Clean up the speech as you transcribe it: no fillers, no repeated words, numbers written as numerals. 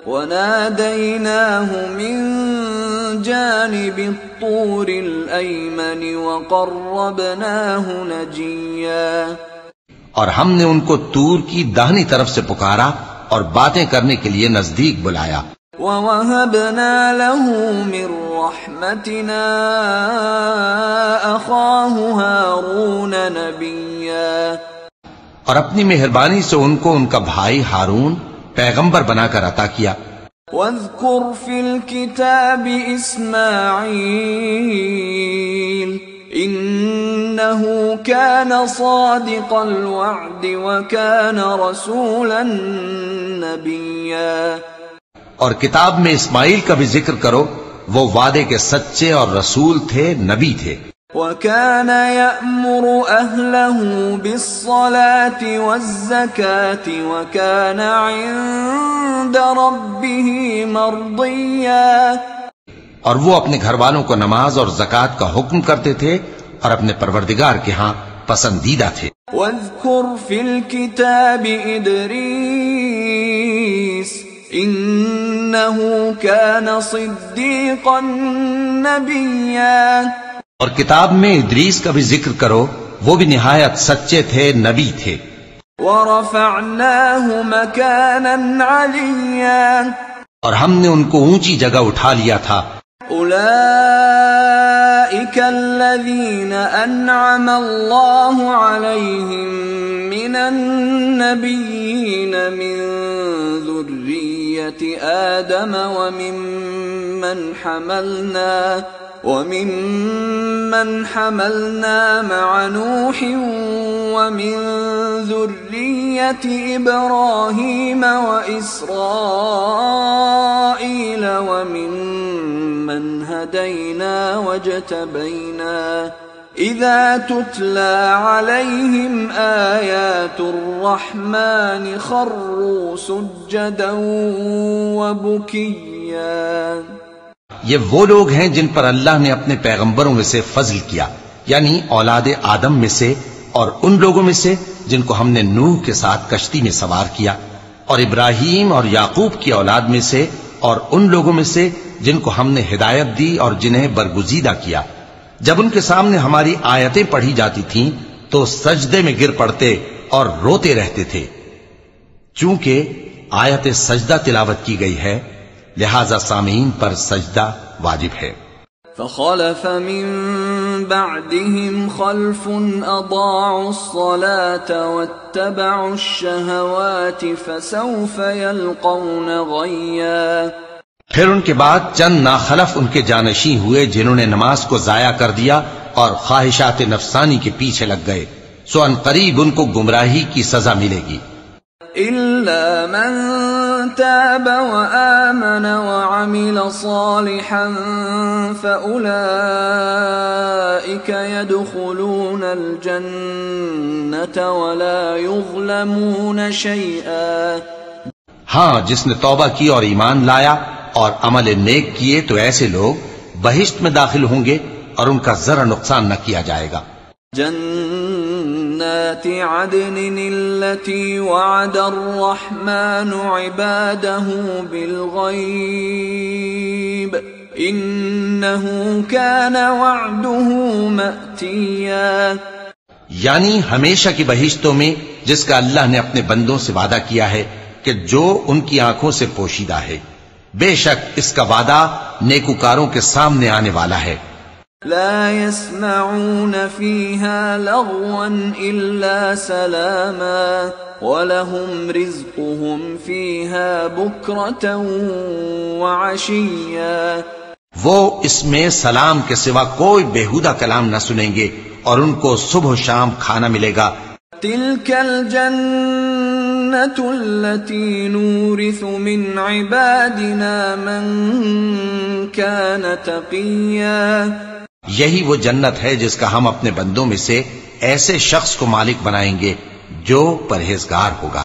وَنَادَيْنَاهُ مِن جَانِبِ الطُّورِ الْأَيْمَنِ وَقَرَّبْنَاهُ نَجِيًّا۔ اور ہم نے ان کو طور کی داہنی طرف سے پکارا اور باتیں کرنے کے لیے نزدیک بلایا۔ وَوَهَبْنَا لَهُ مِن رَّحْمَتِنَا أَخَاهُ هَارُونَ نَبِيًّا۔ اور اپنی مہربانی سے ان کو ان کا بھائی ہارون پیغمبر بنا کر عطا کیا۔ وَاذْكُرْ فِي الْكِتَابِ إِسْمَاعِيلَ إِنَّهُ كَانَ صَادِقَ الْوَعْدِ وَكَانَ رَسُولًا نَبِيًّا۔ اور کتاب میں اسماعیل کا بھی ذکر کرو، وہ وعدے کے سچے اور رسول تھے، نبی تھے۔ وَكَانَ يَأْمُرُ أَهْلَهُ بِالصَّلَاةِ وَالزَّكَاةِ وَكَانَ عِندَ رَبِّهِ مَرْضِيًّا۔ اور وہ اپنے گھر والوں کو نماز اور زکوٰۃ کا حکم کرتے تھے اور اپنے پروردگار کے ہاں پسندیدہ تھے۔ وَاذْكُرْ فِي الْكِتَابِ إِدْرِيسَ إِنَّهُ كَانَ صِدِّيقًا نَبِيًّا۔ اور کتاب میں ادریس کا بھی ذکر کرو، وہ بھی نہایت سچے تھے، نبی تھے۔ وَرَفَعْنَاهُ مَكَانًا عَلِيًّا۔ اور ہم نے ان کو اونچی جگہ اٹھا لیا تھا۔ أُولَئِكَ الَّذِينَ أَنْعَمَ اللَّهُ عَلَيْهِمْ مِنَ النَّبِيِّينَ مِنْ ذُرِّيَّةِ آدَمَ وَمِمَّنْ حَمَلْنَا مَعَ نُوحٍ وَمِنْ ذُرِّيَّةِ إِبْرَاهِيمَ وَإِسْرَائِيلَ وَمِمَّنْ هَدَيْنَا وَاجْتَبَيْنَا إِذَا تُتْلَى عَلَيْهِمْ آيَاتُ الرَّحْمَنِ خَرُّوا سُجَّدًا وَبُكِيًّا۔ یہ وہ لوگ ہیں جن پر اللہ نے اپنے پیغمبروں میں سے فضل کیا، یعنی اولاد آدم میں سے، اور ان لوگوں میں سے جن کو ہم نے نوح کے ساتھ کشتی میں سوار کیا، اور ابراہیم اور یعقوب کی اولاد میں سے، اور ان لوگوں میں سے جن کو ہم نے ہدایت دی اور جنہیں برگزیدہ کیا۔ جب ان کے سامنے ہماری آیتیں پڑھی جاتی تھیں تو سجدے میں گر پڑتے اور روتے رہتے تھے۔ چونکہ آیت سجدہ تلاوت کی گئی ہے، لہذا سامعین پر سجدہ واجب ہے۔ فَخَلَفَ مِن بَعْدِهِمْ خَلْفٌ أَضَاعُوا الصَّلَاةَ وَاتَّبَعُوا الشَّهَوَاتِ فَسَوْفَ يَلْقَوْنَ غَيًّا۔ پھر ان کے بعد چند ناخلف ان کے جانشین ہوئے جنہوں نے نماز کو ضائع کر دیا اور خواہشات نفسانی کے پیچھے لگ گئے، سو ان قریب ان کو گمراہی کی سزا ملے گی۔ إِلَّا مَن تَابَ وَآمَنَ وَعَمِلَ صَالِحًا فَأُولَئِكَ يَدْخُلُونَ الْجَنَّةَ وَلَا يُظْلَمُونَ شَيْئًا۔ ہاں، جس نے توبہ کی اور ایمان لایا اور عمل نیک کیے تو ایسے لوگ بہشت میں داخل ہوں گے اور ان کا ذرا نقصان نہ کیا جائے گا۔ جنات عدن التي وعد الرحمن عباده بالغيب إنه كان وعده مأتيا۔ یعنی ہمیشہ کی بہشتوں میں جس کا اللہ نے اپنے بندوں سے وعدہ کیا ہے کہ جو ان کی آنکھوں سے پوشیدہ ہے، بے شک اس کا وعدہ نیکوکاروں کے سامنے آنے والا ہے۔ لا يسمعون فيها لغوا إلا سلاما ولهم رزقهم فيها بكرة وعشيا۔ وہ اس میں سلام کے سوا کوئی بےہودہ کلام نہ سنیں گے اور ان کو صبح و شام کھانا ملے گا۔ تلك الجنة التي نورث من عبادنا من كان تقيا۔ یہی وہ جنت ہے جس کا ہم اپنے بندوں میں سے ایسے شخص کو مالک بنائیں گے جو پرہیزگار ہوگا۔